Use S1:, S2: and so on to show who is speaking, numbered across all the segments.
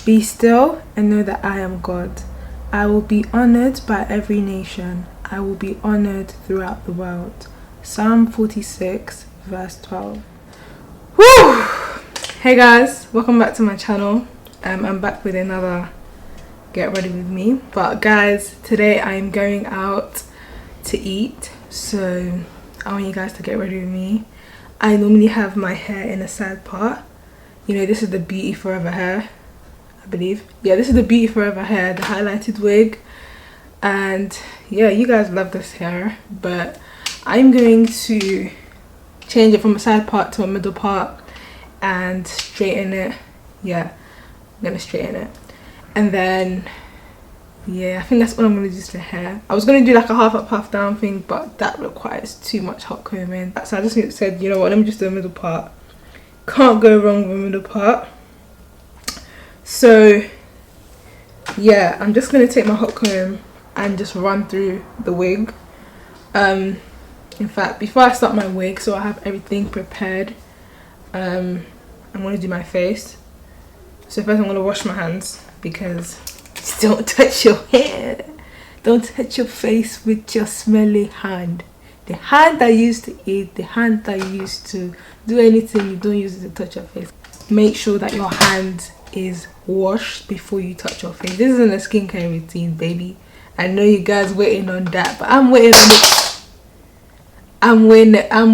S1: Be still and know that I am God. I will be honored by every nation. I will be honored throughout the world. Psalm 46 verse 12. Woo! Hey guys, welcome back to my channel. I'm back with another get ready with me. But guys, today I'm going out to eat, so I want you guys to get ready with me. I normally have my hair in a side part. You know, this is the Beauty Forever hair, I believe. Yeah, this is the Beauty Forever hair, the highlighted wig. And yeah, you guys love this hair, but I'm going to change it from a side part to a middle part and straighten it. Yeah, I'm gonna straighten it. And then yeah, I think that's what I'm gonna do to the hair. I was gonna do like a half up half down thing, but that requires too much hot combing, so I just said, you know what, let me just do a middle part. Can't go wrong with a middle part. So yeah, I'm just gonna take my hot comb and just run through the wig. In fact, before I start my wig, so I have everything prepared, I'm gonna do my face. So first I'm gonna wash my hands, because don't touch your hair, don't touch your face with your smelly hand. The hand that used to eat, the hand that used to do anything, you don't use it to touch your face. Make sure that your hand is washed before you touch your face. This isn't a skincare routine, baby. I know you guys waiting on that, but I'm waiting on it. I'm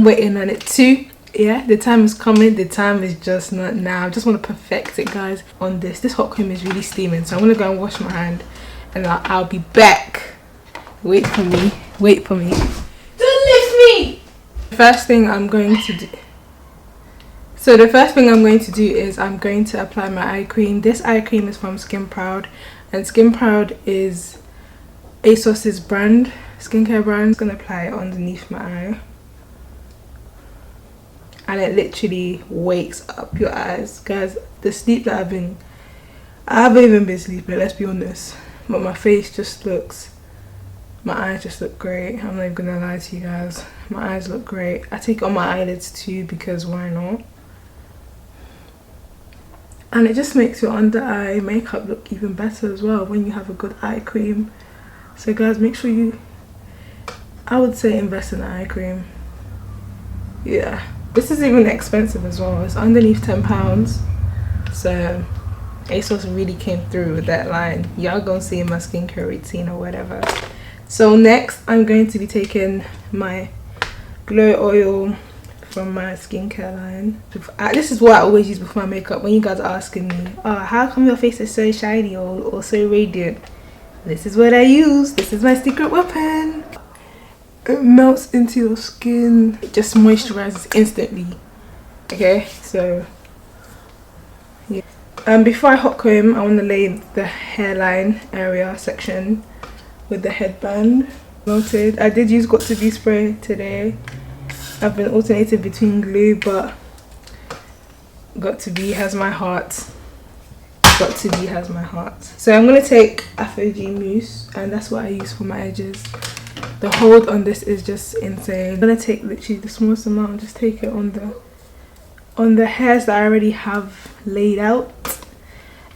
S1: waiting on it too. Yeah, the time is coming. The time is just not now. I just want to perfect it, guys, on this. This hot comb is really steaming, so I'm gonna go and wash my hand, and I'll be back. Wait for me. Wait for me. Don't lift me. First thing I'm going to do. So the first thing I'm going to do is I'm going to apply my eye cream. This eye cream is from Skin Proud, and Skin Proud is ASOS's brand, skincare brand. I'm just gonna apply it underneath my eye, and it literally wakes up your eyes, guys. The sleep that I haven't even been sleeping, let's be honest, but my face just looks, my eyes just look great. I'm not even gonna lie to you guys, my eyes look great. I take it on my eyelids too, because why not? And it just makes your under eye makeup look even better as well when you have a good eye cream. So guys, make sure you, I would say, invest in the eye cream. Yeah, this is even expensive as well. It's underneath £10, so ASOS really came through with that line. Y'all gonna see in my skincare routine or whatever. So next I'm going to be taking my glow oil from my skincare line. This is what I always use before my makeup. When you guys are asking me, oh, how come your face is so shiny or so radiant, this is what I use. This is my secret weapon. It melts into your skin, it just moisturizes instantly. Okay, so yeah. Before I hot comb, I want to lay the hairline area section with the headband. Melted. I did use Got To Be spray today. I've been alternating between glue, but Got To Be has my heart. Got To Be has my heart. So I'm gonna take Afro G mousse, and that's what I use for my edges. The hold on this is just insane. I'm gonna take literally the smallest amount and just take it on the hairs that I already have laid out.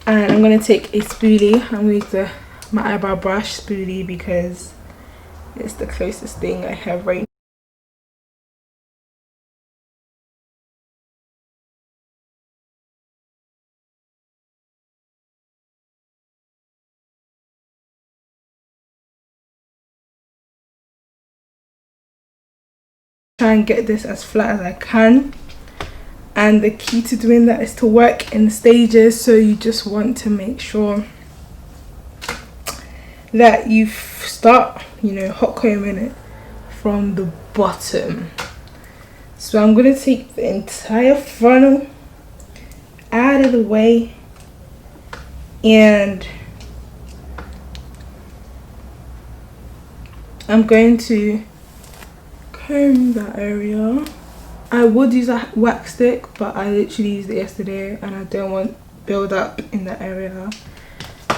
S1: And I'm gonna take a spoolie. I'm gonna use my eyebrow brush spoolie, because it's the closest thing I have right now. Try and get this as flat as I can, and the key to doing that is to work in stages. So you just want to make sure that you start, you know, hot combing it from the bottom. So I'm going to take the entire frontal out of the way, and I'm going to comb that area. I would use a wax stick, but I literally used it yesterday and I don't want build up in that area.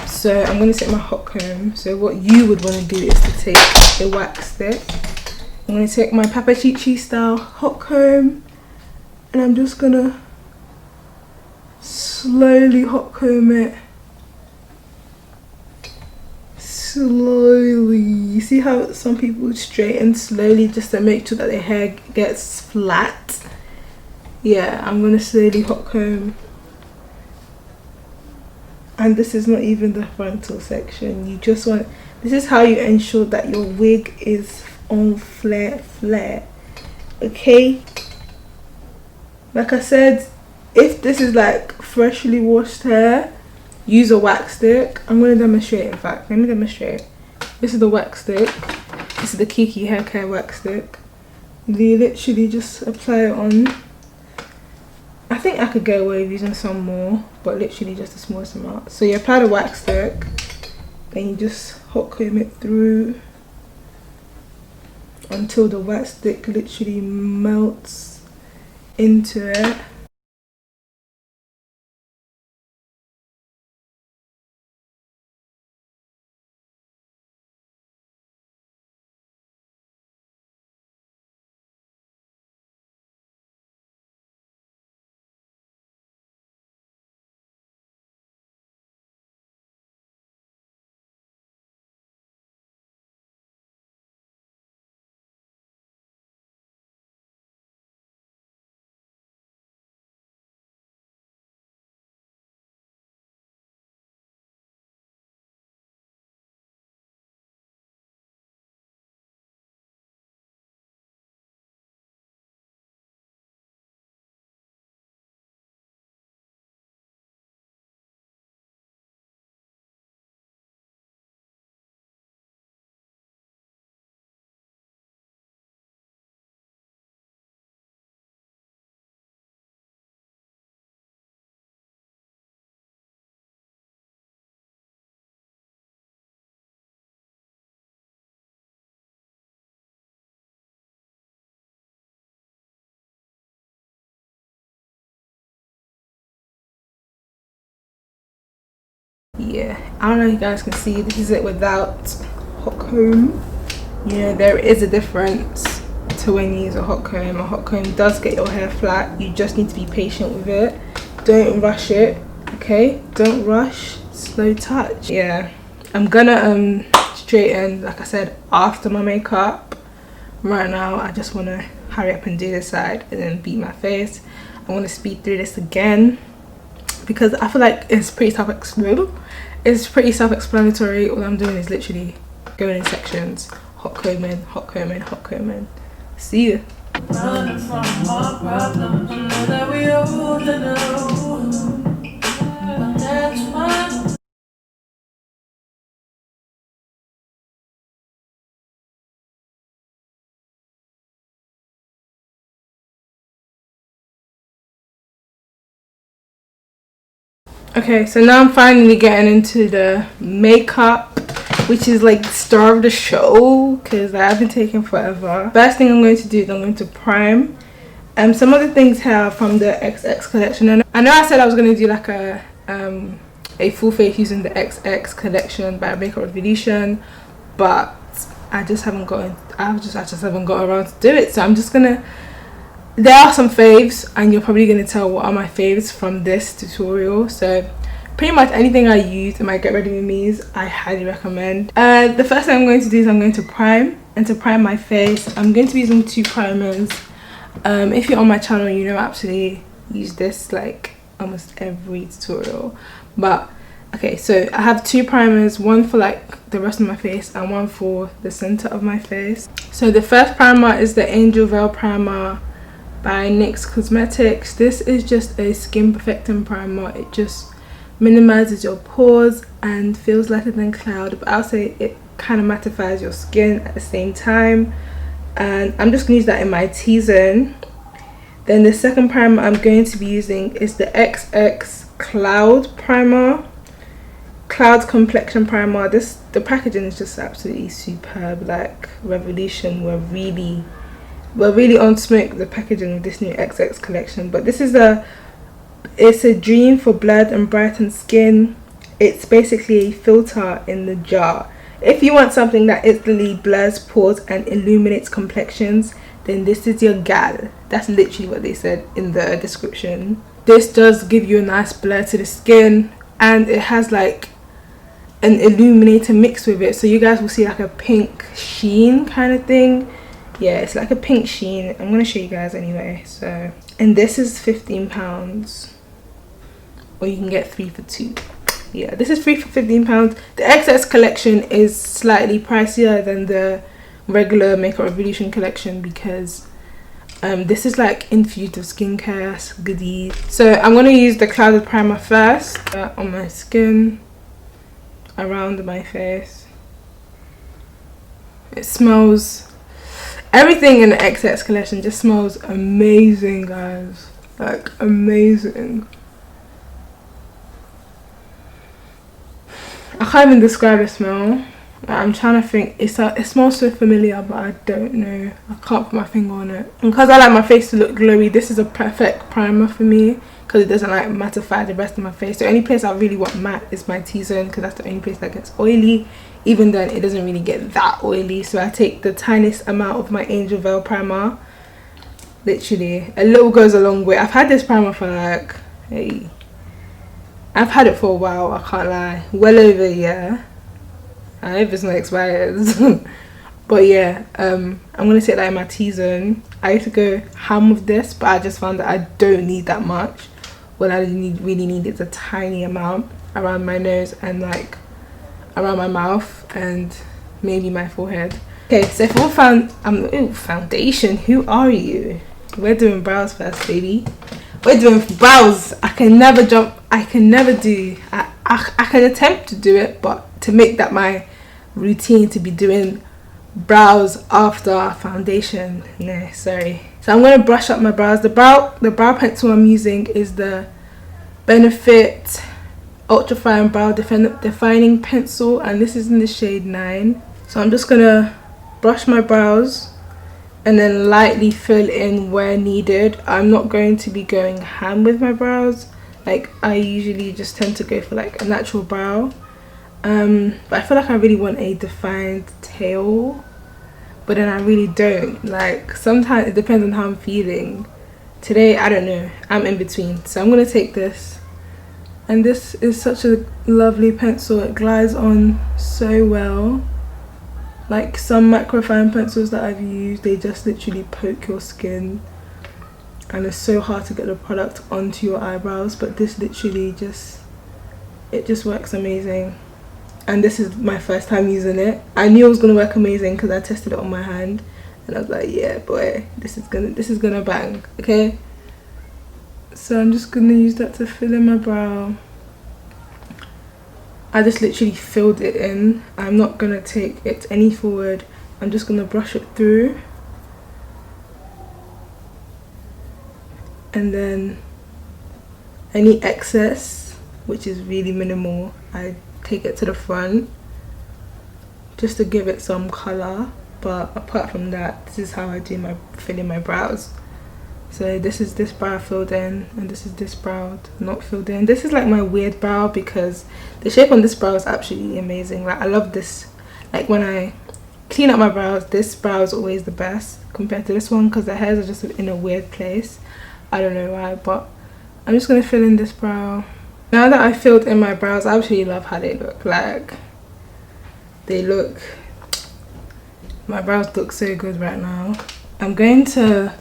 S1: So I'm going to take my hot comb. So what you would want to do is to take a wax stick. I'm going to take my Papa Chichi style hot comb, and I'm just going to slowly hot comb it slowly. You see how some people straighten slowly just to make sure that their hair gets flat? Yeah, I'm gonna slowly hot comb. And this is not even the frontal section. You just want, this is how you ensure that your wig is on flare. Okay, like I said, if this is like freshly washed hair, use a wax stick. I'm going to demonstrate. In fact, let me demonstrate. This is the wax stick. This is the Kiki hair care wax stick. You literally just apply it on. I think I could get away with using some more, but literally just the smallest amount. So you apply the wax stick, then you just hot comb it through until the wax stick literally melts into it. Yeah, I don't know if you guys can see, this is it without hot comb. Yeah, there is a difference to when you use a hot comb. A hot comb does get your hair flat. You just need to be patient with it. Don't rush it, okay? Don't rush, slow touch. Yeah, I'm gonna straighten, like I said, after my makeup. Right now I just want to hurry up and do this side and then beat my face. I want to speed through this again because I feel like it's pretty self-explanatory. All I'm doing is literally going in sections, hot combing, hot combing, hot combing. See you. Running from our problems, you know that we all know. But that's why. Okay, so now I'm finally getting into the makeup, which is like the star of the show because I've been taking forever. First thing I'm going to do is I'm going to prime. Some of the things here are from the XX collection, and I know I said I was going to do like a full face using the XX collection by Makeup Revolution, but I just haven't gotten around to do it. So I'm just gonna, there are some faves and you're probably going to tell what are my faves from this tutorial. So pretty much anything I use in my get ready with me's I highly recommend. The first thing I'm going to do is I'm going to prime, and to prime my face I'm going to be using 2 primers. If you're on my channel, you know I absolutely use this like almost every tutorial. But okay, so I have 2 primers, one for like the rest of my face and one for the center of my face. So the first primer is the Angel Veil primer by NYX Cosmetics. This is just a skin perfecting primer. It just minimizes your pores and feels lighter than cloud, but I'll say it kind of mattifies your skin at the same time. And I'm just gonna use that in my T-zone. Then the second primer I'm going to be using is the XX Cloud primer, Cloud Complexion primer. The packaging is just absolutely superb. Like Revolution were really on smoke the packaging of this new XX collection. But this is it's a dream for blurred and brightened skin. It's basically a filter in the jar. If you want something that instantly blurs pores and illuminates complexions, then this is your gal. That's literally what they said in the description. This does give you a nice blur to the skin, and it has like an illuminator mixed with it, so you guys will see like a pink sheen kind of thing. Yeah, it's like a pink sheen. I'm gonna show you guys anyway. So, and this is £15, or you can get 3 for 2. Yeah, this is 3 for £15. The XS collection is slightly pricier than the regular Makeup Revolution collection because this is like infused with skincare goodies. So I'm gonna use the clouded primer first on my skin, around my face. It smells, everything in the XS collection just smells amazing, guys, like amazing. I can't even describe the smell. I'm trying to think. It smells so familiar, but I don't know. I can't put my finger on it. And because I like my face to look glowy, this is a perfect primer for me because it doesn't like mattify the rest of my face. The only place I really want matte is my T-zone because that's the only place that gets oily. Even then, it doesn't really get that oily. So I take the tiniest amount of my Angel Veil primer. Literally, a little goes a long way. I've had this primer for like, I've had it for a while, I can't lie. Well over a year. I hope it's not expired. But yeah, I'm gonna take that in my T-zone. I used to go ham with this, but I just found that I don't need that much. What I really need is a tiny amount around my nose and like around my mouth and maybe my forehead. Okay, so for foundation, who are you? We're doing brows first, baby. We're doing brows. I can never do. I can attempt to do it, but to make that my routine to be doing brows after foundation, no, sorry. So I'm gonna brush up my brows. The brow pencil I'm using is the Benefit Ultra Fine Brow Defining Pencil, and this is in the shade 9. So I'm just gonna brush my brows and then lightly fill in where needed. I'm not going to be going ham with my brows. Like, I usually just tend to go for like a natural brow. But I feel like I really want a defined tail, but then I really don't. Like, sometimes it depends on how I'm feeling. Today, I don't know, I'm in between. So I'm gonna take this, and this is such a lovely pencil. It glides on so well. Like some microfine pencils that I've used, they just literally poke your skin and it's so hard to get the product onto your eyebrows, but this literally just works amazing. And this is my first time using it. I knew it was gonna work amazing because I tested it on my hand and I was like, yeah boy, this is gonna bang. Okay, so I'm just gonna use that to fill in my brow. I just literally filled it in. I'm not gonna take it any forward. I'm just gonna brush it through, and then any excess, which is really minimal, I take it to the front just to give it some color. But apart from that, this is how I do my filling my brows. So this is this brow filled in, and this is this brow not filled in. This is like my weird brow because the shape on this brow is absolutely amazing. Like, I love this. Like, when I clean up my brows, this brow is always the best compared to this one because the hairs are just in a weird place. I don't know why, but I'm just gonna fill in this brow. Now that I filled in my brows, I absolutely love how they look. Like, my brows look so good right now. I'm going to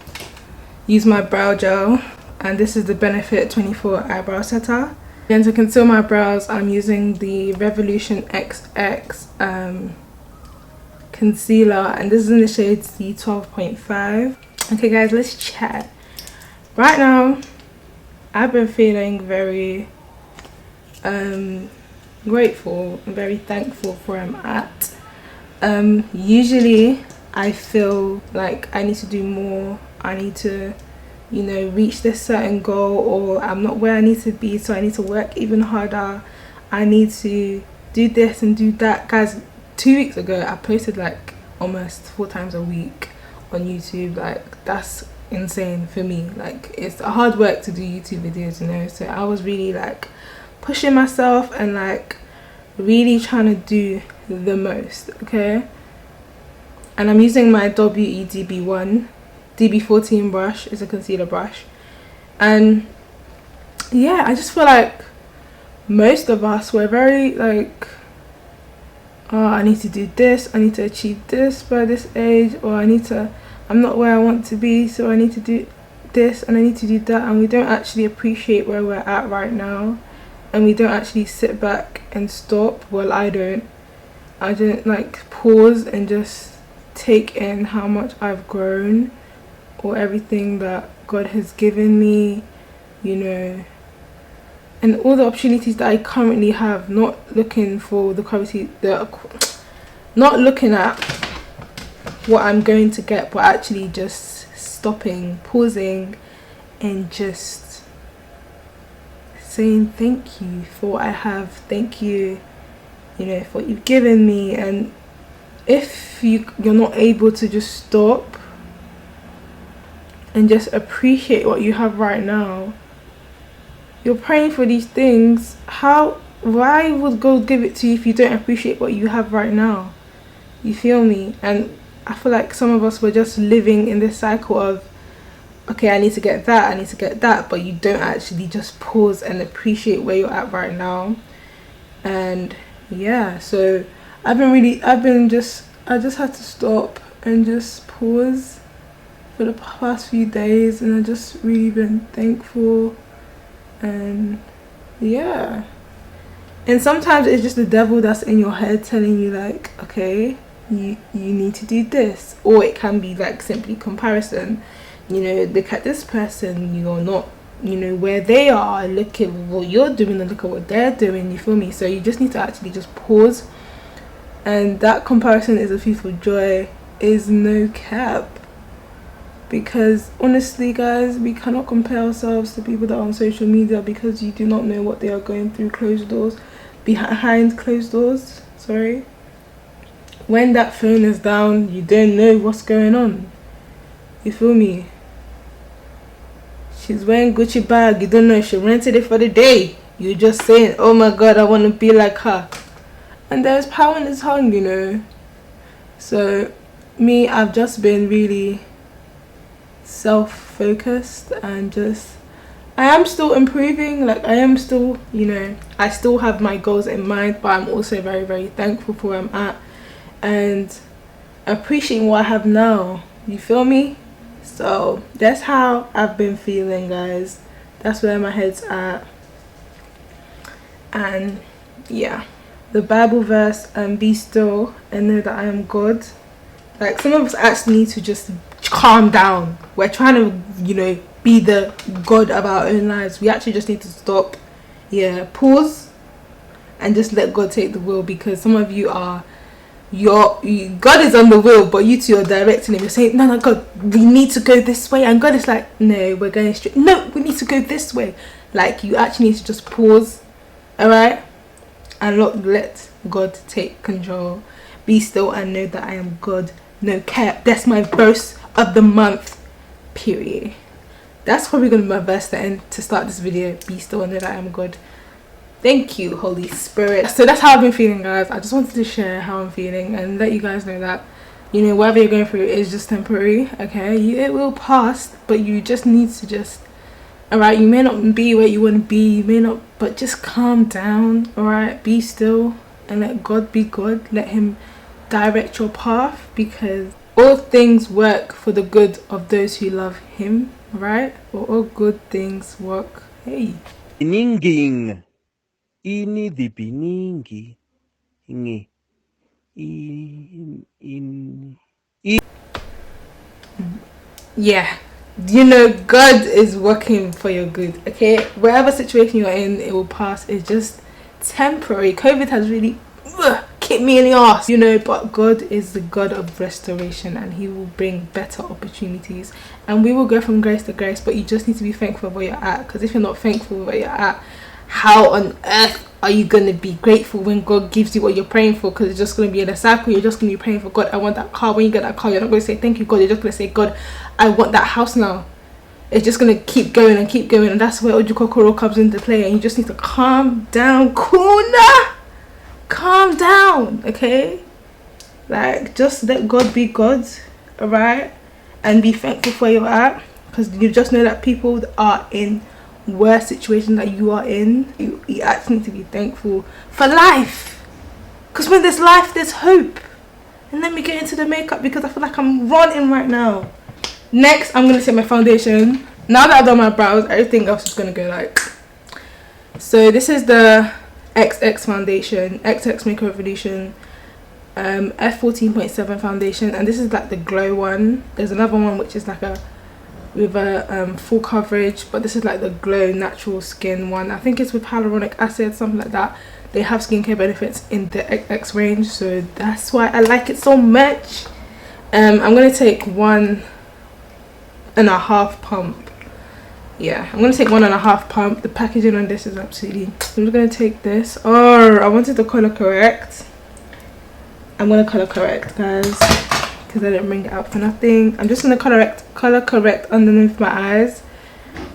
S1: use my brow gel, and this is the Benefit 24 Eyebrow Setter. And to conceal my brows, I'm using the Revolution XX concealer, and this is in the shade C12.5. Okay guys, let's chat. Right now, I've been feeling very grateful and very thankful for where I'm at. Usually I feel like I need to do more. I need to, you know, reach this certain goal, or I'm not where I need to be, so I need to work even harder. I need to do this and do that. Guys, 2 weeks ago I posted like almost 4 times a week on YouTube. Like, that's insane for me. Like, it's a hard work to do YouTube videos, you know. So I was really like pushing myself and like really trying to do the most. Okay, and I'm using my WEDB1 DB14 brush. Is a concealer brush, and yeah, I just feel like most of us were very like oh, I need to do this, I need to achieve this by this age, or I'm not where I want to be, so I need to do this and I need to do that, and we don't actually appreciate where we're at right now, and we don't actually sit back and stop. Well, I don't like pause and just take in how much I've grown, or everything that God has given me, you know, and all the opportunities that I currently have. Not looking for not looking at what I'm going to get, but actually just stopping, pausing, and just saying thank you for what I have. Thank you, you know, for what you've given me. And if you're not able to just stop and just appreciate what you have right now, you're praying for these things. Why would God give it to you if you don't appreciate what you have right now? You feel me? And I feel like some of us were just living in this cycle of, okay, I need to get that, but you don't actually just pause and appreciate where you're at right now. And yeah, so I just had to stop and just pause for the past few days, and I've just really been thankful. And yeah, and sometimes it's just the devil that's in your head telling you like, okay, you need to do this. Or it can be like simply comparison, you know, look at this person, you're not, you know, where they are, look at what you're doing and look at what they're doing, you feel me? So you just need to actually just pause. And that comparison is a thief of joy, is no cap. Because honestly guys, we cannot compare ourselves to people that are on social media, because you do not know what they are going through behind closed doors. Sorry. When that phone is down, you don't know what's going on. You feel me? She's wearing Gucci bag, you don't know if she rented it for the day. You're just saying, oh my god, I want to be like her. And there's power in his tongue, you know. So me, I've just been really self-focused, and just I am still improving. Like I am still, you know, I still have my goals in mind, but I'm also very, very thankful for where I'm at and appreciating what I have now. You feel me? So that's how I've been feeling, guys. That's where my head's at. And yeah, the Bible verse, be still and know that I am God. Like some of us actually need to just calm down. We're trying to, you know, be the God of our own lives. We actually just need to stop, pause, and just let God take the wheel. Because some of you are, God is on the wheel, but you two are directing him. You're saying, no, God, we need to go this way, and God is like, no, we're going straight. No, we need to go this way. Like you actually need to just pause, all right, and let God take control. Be still and know that I am God. No cap. That's my verse of the month, period. That's probably gonna be my verse to start this video. Be still and know that I am God. Thank you, Holy Spirit. So that's how I've been feeling, guys. I just wanted to share how I'm feeling and let you guys know that, you know, whatever you're going through is just temporary, okay? It will pass, but you just need to just, alright, you may not be where you want to be, you may not, but just calm down, alright? Be still and let God be God. Let him direct your path, because all things work for the good of those who love him, right? Or all good things work. Hey.
S2: Ninging ini the biningi ingi in
S1: Yeah, you know, God is working for your good, okay? Whatever situation you're in, it will pass. It's just temporary. COVID has really kicked me in the ass, you know, but God is the God of restoration, and he will bring better opportunities, and we will go from grace to grace. But you just need to be thankful for where you're at, because if you're not thankful for where you're at, how on earth are you going to be grateful when God gives you what you're praying for? Because it's just going to be in a cycle. You're just going to be praying for, God, I want that car. When you get that car, you're not going to say thank you, God. You're just going to say, God, I want that house now. It's just going to keep going and keep going, and that's where Ojukokoro comes into play. And you just need to calm down, Kuna. Calm down, okay? Like, just let God be God, alright? And be thankful for where you're at, because you just know that people are in worse situation that you are in. You actually need to be thankful for life. Because when there's life, there's hope. And let me get into the makeup because I feel like I'm running right now. Next, I'm going to take my foundation. Now that I've done my brows, everything else is going to go like... So this is the XX foundation, XX Makeup Revolution F14.7 foundation. And this is like the glow one. There's another one which is like a... with a full coverage, but this is like the glow natural skin one. I think it's with hyaluronic acid, something like that. They have skincare benefits in the XX range, so that's why I like it so much. I'm gonna take 1.5 pump. Yeah, I'm gonna take 1.5 pump. The packaging on this is absolutely... I'm just gonna take this. Oh, I wanted to color correct. I'm gonna color correct, guys, because I didn't bring it out for nothing. I'm just gonna color correct underneath my eyes.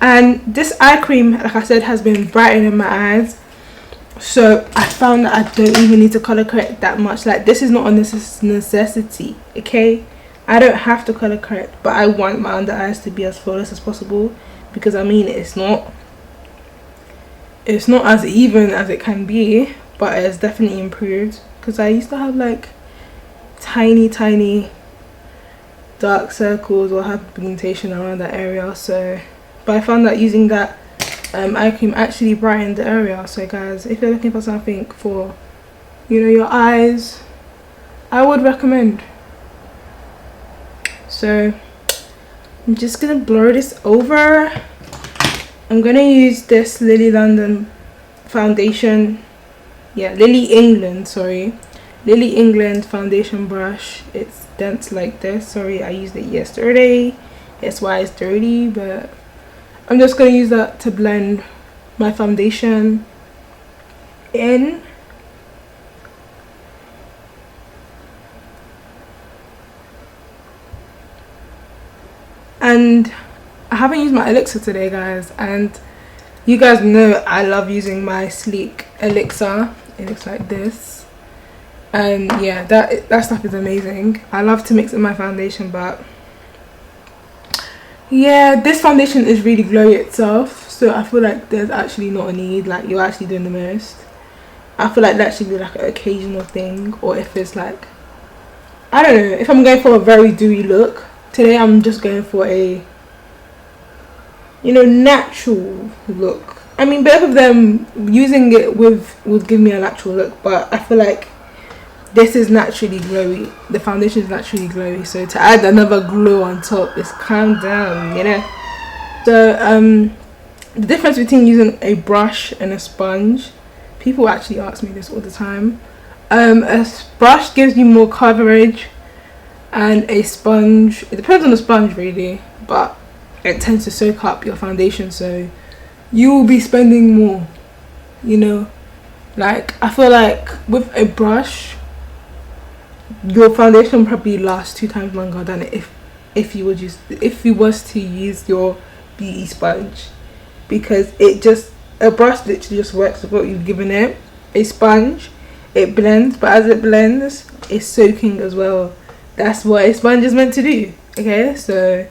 S1: And this eye cream, like I said, has been brightening my eyes, so I found that I don't even need to color correct that much. Like, this is not a necessity, okay? I don't have to color correct, but I want my under eyes to be as flawless as possible, because I mean, it's not as even as it can be, but it's definitely improved, because I used to have like tiny dark circles or hyperpigmentation around that area. So but I found that using that eye cream actually brightened the area. So guys, if you're looking for something for, you know, your eyes, I would recommend. So I'm just gonna blur this over. I'm gonna use this Lily London foundation, yeah, Lily England foundation brush. It's dense like this. Sorry, I used it yesterday, that's why it's dirty, but I'm just gonna use that to blend my foundation in. And I haven't used my elixir today, guys, and you guys know I love using my sleek elixir. It looks like this, and yeah, that stuff is amazing. I love to mix in my foundation, but yeah, this foundation is really glowy itself, so I feel like there's actually not a need, like you're actually doing the most. I feel like that should be like an occasional thing, or if it's like, I don't know, if I'm going for a very dewy look. Today I'm just going for a, you know, natural look. I mean, both of them, using it would give me a natural look, but I feel like this is naturally glowy. The foundation is naturally glowy, so to add another glow on top is calm down, you know. So the difference between using a brush and a sponge, people actually ask me this all the time. A brush gives you more coverage, and a sponge, it depends on the sponge really, but it tends to soak up your foundation, so you will be spending more, you know. Like, I feel like with a brush, your foundation probably lasts 2 times longer than if you was to use your beauty sponge, because a brush literally just works with what you've given it. A sponge, it blends, but as it blends, it's soaking as well. That's what a sponge is meant to do, okay? So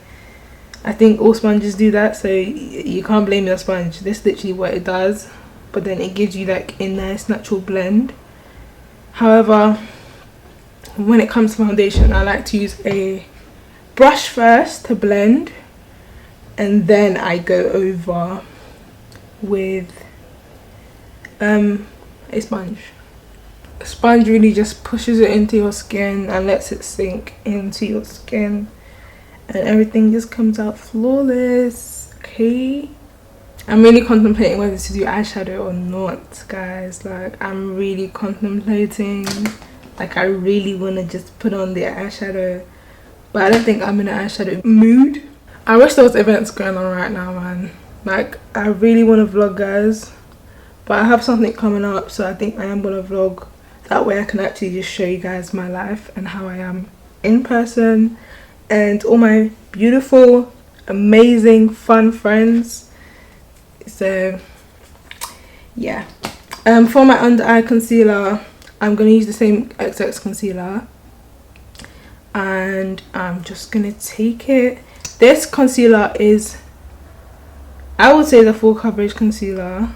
S1: I think all sponges do that, so you can't blame your sponge. This is literally what it does, but then it gives you like a nice natural blend. However, when it comes to foundation, I like to use a brush first to blend, and then I go over with a sponge. A sponge really just pushes it into your skin and lets it sink into your skin, and everything just comes out flawless, okay? I'm really contemplating whether to do eyeshadow or not, guys. Like, I'm really contemplating. Like, I really want to just put on the eyeshadow, but I don't think I'm in an eyeshadow mood. I wish there was events going on right now, man. Like, I really want to vlog, guys, but I have something coming up, so I think I am going to vlog. That way I can actually just show you guys my life and how I am in person, and all my beautiful, amazing, fun friends. So yeah, for my under eye concealer, I'm going to use the same XX concealer, and I'm just going to take it. This concealer is, I would say, the full coverage concealer.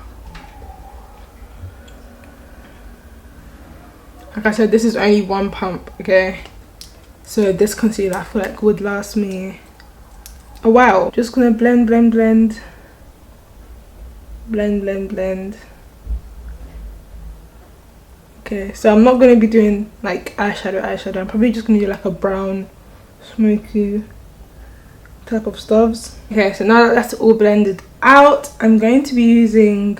S1: Like I said, this is only one pump, okay? So this concealer I feel like would last me a while. Just gonna blend, blend, blend. Blend, blend, blend. Okay, so I'm not gonna be doing like eyeshadow. I'm probably just gonna do like a brown, smoky type of stuffs. Okay, so now that that's all blended out, I'm going to be using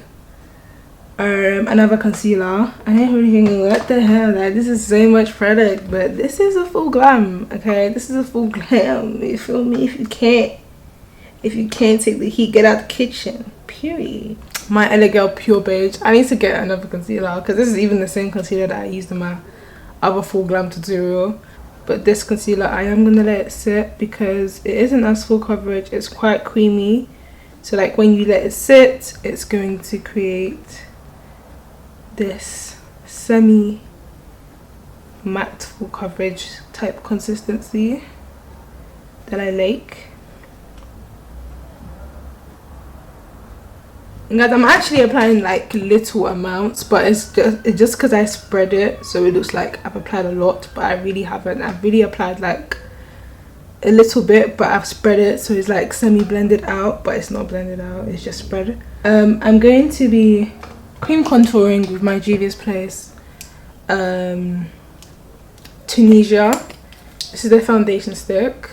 S1: another concealer. I ain't really thinking, what the hell, like this is so much product, but this is a full glam. Okay, this is a full glam. You feel me? If you can't take the heat, get out the kitchen. Period. My LA Girl Pure Beige. I need to get another concealer because this is even the same concealer that I used in my other full glam tutorial. But this concealer, I am gonna let it sit because it isn't as full coverage. It's quite creamy, so like when you let it sit, it's going to create this semi matte full coverage type consistency that I like. And guys, I'm actually applying like little amounts, but it's just because I spread it, so it looks like I've applied a lot, but I really haven't. I've really applied like a little bit, but I've spread it, so it's like semi blended out, but it's not blended out, it's just spread. I'm going to be cream contouring with my Juvia's Place Tunisia. This is the foundation stick,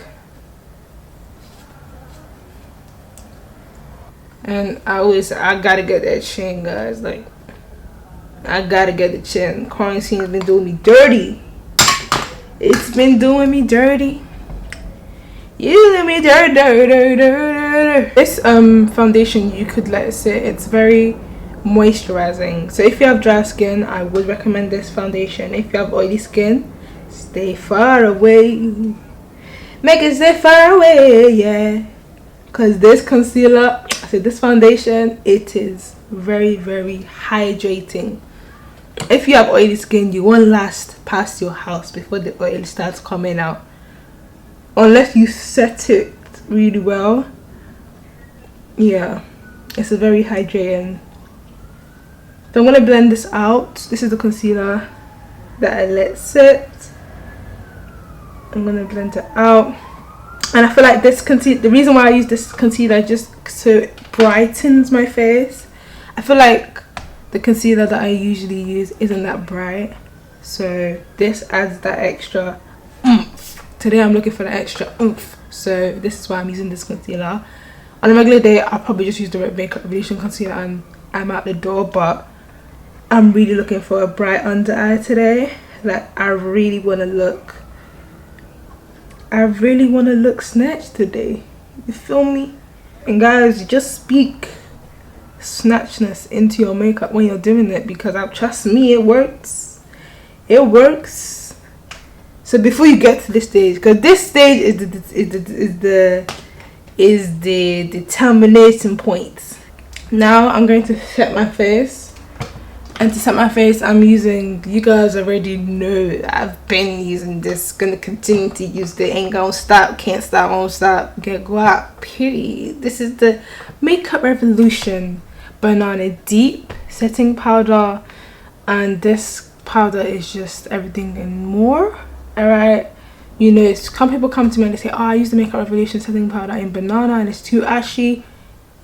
S1: and I gotta get that chin, guys. Like, I gotta get the chin. Quarantine has been doing me dirty. It's been doing me dirty. You do me dirty, dirty, dirty. This foundation, you could let it sit. It's very moisturizing, so if you have dry skin, I would recommend this foundation. If you have oily skin, stay far away. Make it stay far away, yeah. Because this concealer, I said this foundation, it is very, very hydrating. If you have oily skin, you won't last past your house before the oil starts coming out, unless you set it really well. Yeah, it's a very hydrating. So I'm going to blend this out. This is the concealer that I let sit. I'm going to blend it out. And I feel like this concealer, the reason why I use this concealer just so it brightens my face. I feel like the concealer that I usually use isn't that bright, so this adds that extra oomph. Today I'm looking for the extra oomph, so this is why I'm using this concealer. On a regular day, I'll probably just use the Makeup Revolution concealer and I'm out the door, but I'm really looking for a bright under eye today. Like, I really want to look snatched today. You feel me? And guys, just speak snatchness into your makeup when you're doing it, because trust me, it works. It works. So before you get to this stage, because this stage is the determination point. Now I'm going to set my face. And to set my face, I'm using, you guys already know I've been using this, gonna continue to use the ain't gonna stop, can't stop, won't stop, get go out, period. This is the Makeup Revolution Banana Deep Setting Powder, and this powder is just everything and more. Alright, you know, some people come to me and they say, oh, I use the Makeup Revolution Setting Powder in banana and it's too ashy.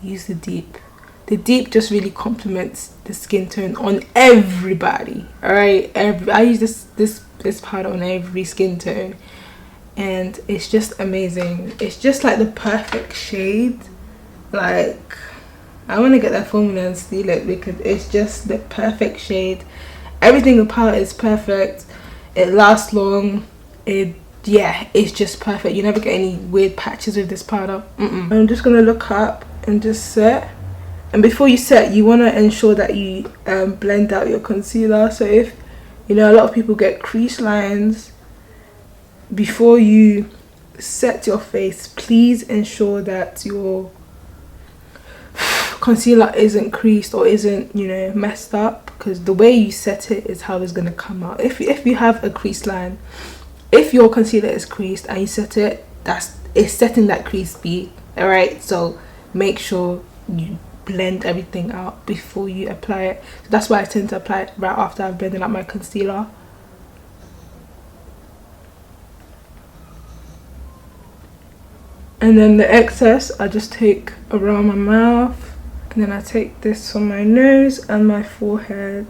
S1: Use the deep. The deep just really complements the skin tone on everybody. All right, I use this powder on every skin tone, and it's just amazing. It's just like the perfect shade. Like, I want to get that formula and steal it because it's just the perfect shade. Everything about it is perfect. It lasts long. It's just perfect. You never get any weird patches with this powder. I'm just gonna look up and just set. And before you set, you want to ensure that you blend out your concealer. So if, you know, a lot of people get crease lines before you set your face, please ensure that your concealer isn't creased or isn't, you know, messed up, because the way you set it is how it's going to come out. If you have a crease line, if your concealer is creased and you set it, it's setting that crease B. All right, so make sure you blend everything out before you apply it. So that's why I tend to apply it right after I've blended out my concealer. And then the excess I just take around my mouth, and then I take this on my nose and my forehead.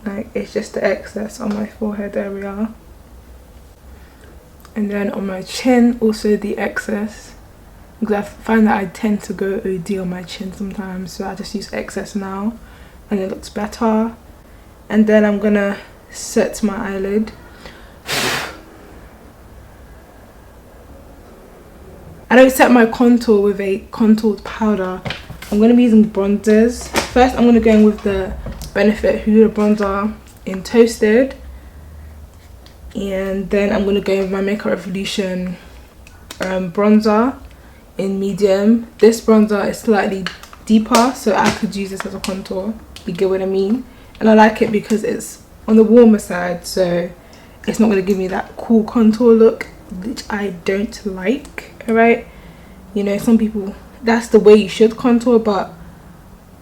S1: Like, it's just the excess on my forehead area. And then on my chin, also the excess, because I find that I tend to go OD on my chin sometimes, so I just use excess now and it looks better. And then I'm gonna set my eyelid. I don't set my contour with a contoured powder. I'm gonna be using bronzers. First, I'm gonna go in with the Benefit Huda bronzer in Toasted, and then I'm gonna go with my Makeup Revolution bronzer in Medium. This bronzer is slightly deeper, so I could use this as a contour. You get what I mean? And I like it because it's on the warmer side, so it's not gonna give me that cool contour look, which I don't like. Alright, you know, some people, that's the way you should contour, but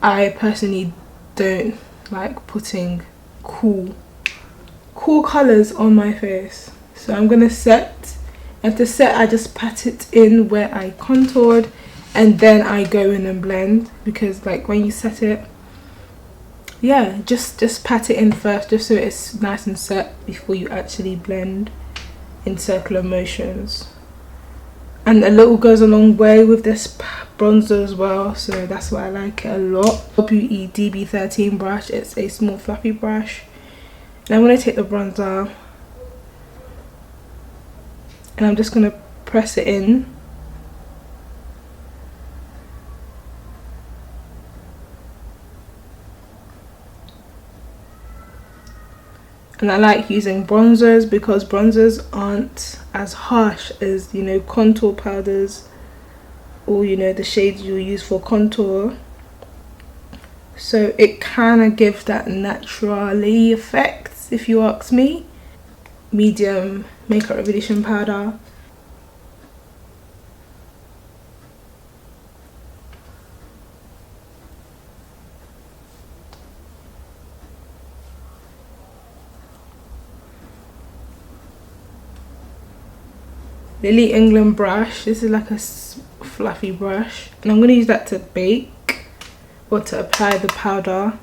S1: I personally don't like putting cool colors on my face. So I'm gonna set, and to set I just pat it in where I contoured, and then I go in and blend, because like when you set it, yeah, just pat it in first, just so it's nice and set before you actually blend in circular motions. And a little goes a long way with this bronzer as well, so that's why I like it a lot. Beauty DB13 brush, it's a small fluffy brush. And I'm going to take the bronzer and I'm just going to press it in. And I like using bronzers because bronzers aren't as harsh as, you know, contour powders, or, you know, the shades you use for contour. So it kind of gives that naturally effect, if you ask me. Medium Makeup Revolution powder. Lily England brush. This is like a fluffy brush, and I'm going to use that to bake or to apply the powder.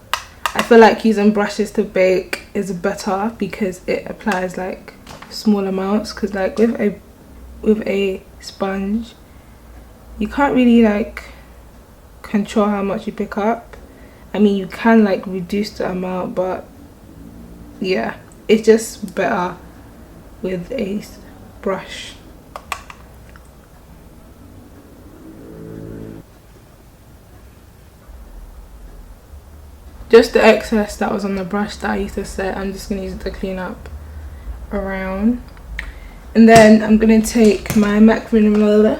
S1: I feel like using brushes to bake is better because it applies like small amounts, because like with a sponge you can't really like control how much you pick up. I mean, you can like reduce the amount, but yeah, it's just better with a brush. Just the excess that was on the brush that I used to set, I'm just going to use it to clean up around. And then I'm going to take my MAC Mineralized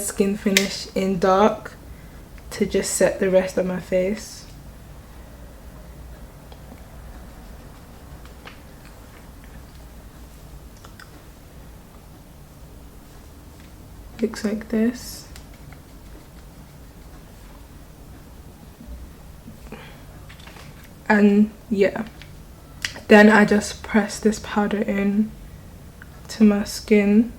S1: Skin Finish in Dark to just set the rest of my face. Looks like this. And yeah, then I just press this powder in to my skin.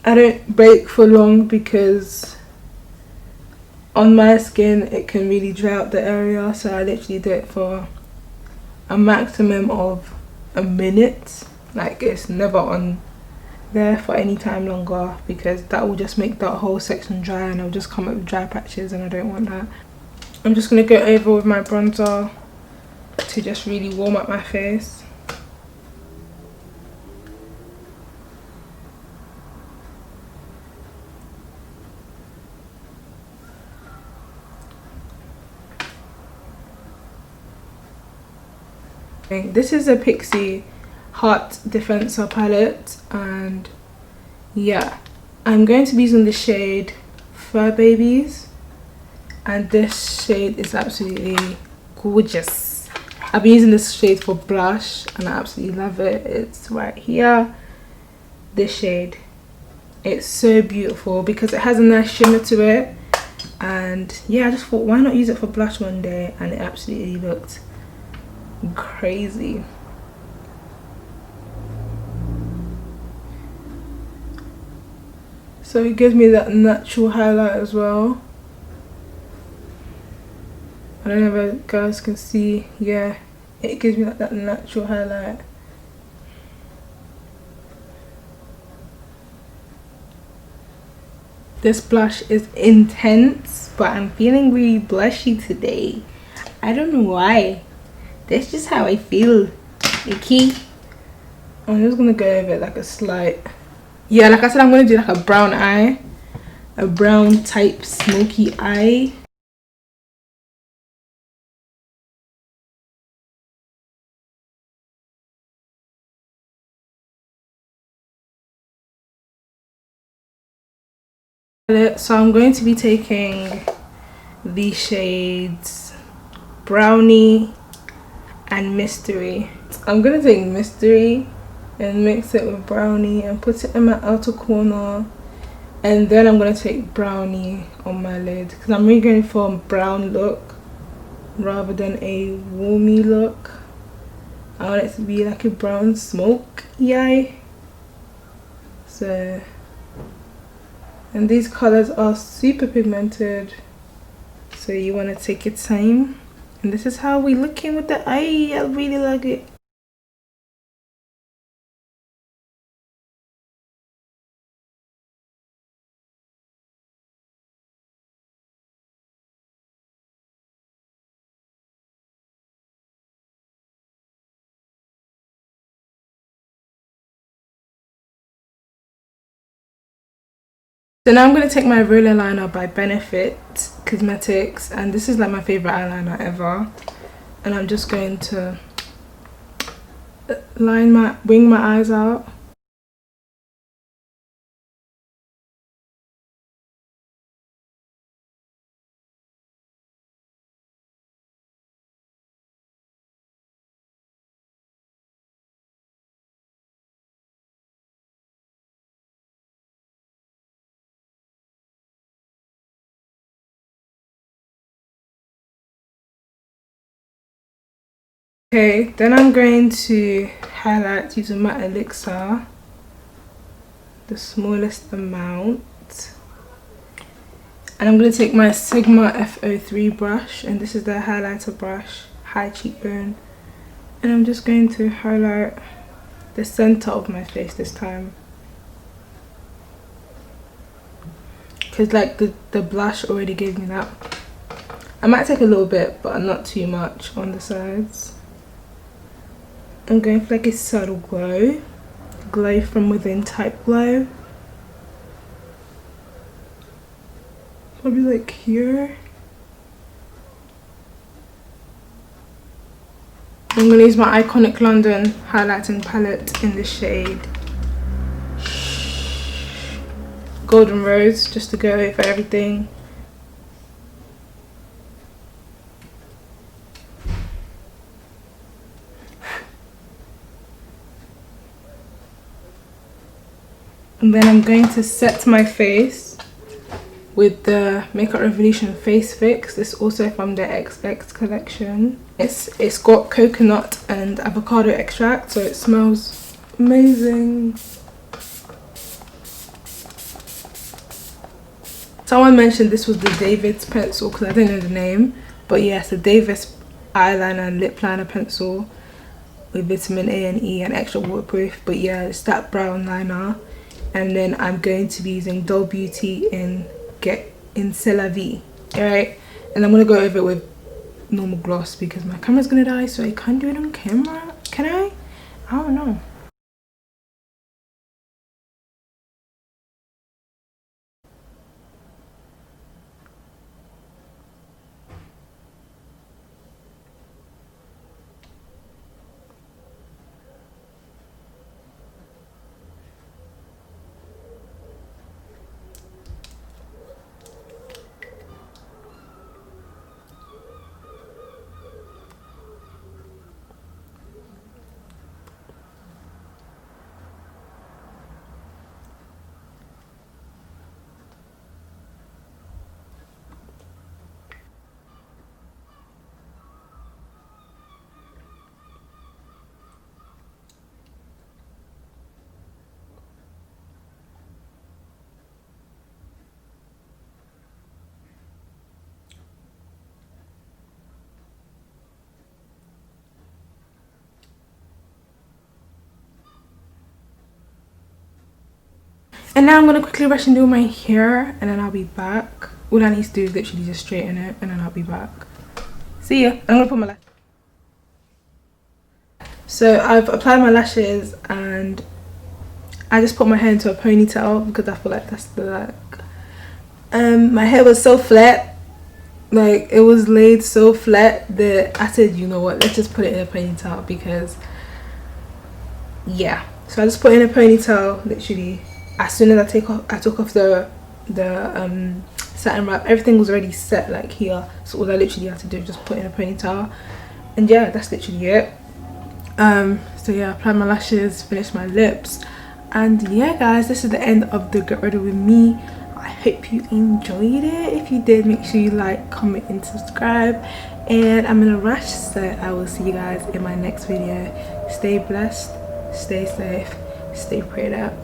S1: I don't bake for long because on my skin it can really dry out the area, so I literally do it for a maximum of a minute. Like, it's never on there for any time longer, because that will just make that whole section dry and I'll just come up with dry patches, and I don't want that. I'm just going to go over with my bronzer to just really warm up my face. This is a Pixie Heart Defensor palette, and yeah, I'm going to be using the shade Fur Babies, and this shade is absolutely gorgeous. I've been using this shade for blush and I absolutely love it. It's right here, this shade. It's so beautiful because it has a nice shimmer to it, And yeah, I just thought, why not use it for blush one day, and it absolutely looked crazy. So it gives me that natural highlight as well. I don't know if you guys can see. Yeah, it gives me like that natural highlight. This blush is intense, but I'm feeling really blushy today. I don't know why. That's just how I feel. Okay, I'm just gonna go over it like a slight. Yeah, like I said, I'm gonna do like a brown eye, a brown type smoky eye. So I'm going to be taking the shades Brownie and Mystery. I'm gonna take Mystery and mix it with Brownie and put it in my outer corner, and then I'm gonna take Brownie on my lid because I'm really going for a brown look rather than a warmy look. I want it to be like a brown smoke eye. So, and these colors are super pigmented, so you want to take your time. And this is how we looking with the eye. I really like it. So now I'm going to take my roller liner by Benefit Cosmetics, and this is like my favorite eyeliner ever, and I'm just going to wing my eyes out. Okay, then I'm going to highlight using my elixir, the smallest amount. And I'm going to take my Sigma F03 brush, and this is the highlighter brush, high cheekbone. And I'm just going to highlight the center of my face this time. Because like the blush already gave me that. I might take a little bit, but not too much on the sides. I'm going for like a subtle glow. Glow from within type glow. Probably like here. I'm going to use my Iconic London highlighting palette in the shade Golden Rose, just to go over everything. And then I'm going to set my face with the Makeup Revolution Face Fix. This is also from the XX collection. It's got coconut and avocado extract, so it smells amazing. Someone mentioned this was the David's pencil because I didn't know the name, but yes, the David's eyeliner and lip liner pencil with vitamin A and E and extra waterproof. But yeah, it's that brown liner. And then I'm going to be using Doll Beauty in CEST LA VIE. Alright, and I'm gonna go over it with normal gloss because my camera's gonna die, so I can't do it on camera. Can I? I don't know. And now I'm gonna quickly rush and do my hair, and then I'll be back. All I need to do is literally just straighten it, and then I'll be back. See ya. I'm gonna put my lash. So I've applied my lashes, and I just put my hair into a ponytail because I feel like that's the my hair was so flat, like it was laid so flat that I said, you know what, let's just put it in a ponytail, because yeah. So I just put it in a ponytail literally as soon as I took off the satin wrap. Everything was already set like here, so all I literally had to do was just put in a ponytail, and yeah, that's literally it. So yeah, applied my lashes, finished my lips, and yeah guys, this is the end of the get ready with me. I hope you enjoyed it. If you did, make sure you like, comment and subscribe, and I'm in a rush, so I will see you guys in my next video. Stay blessed, stay safe, stay prayed up.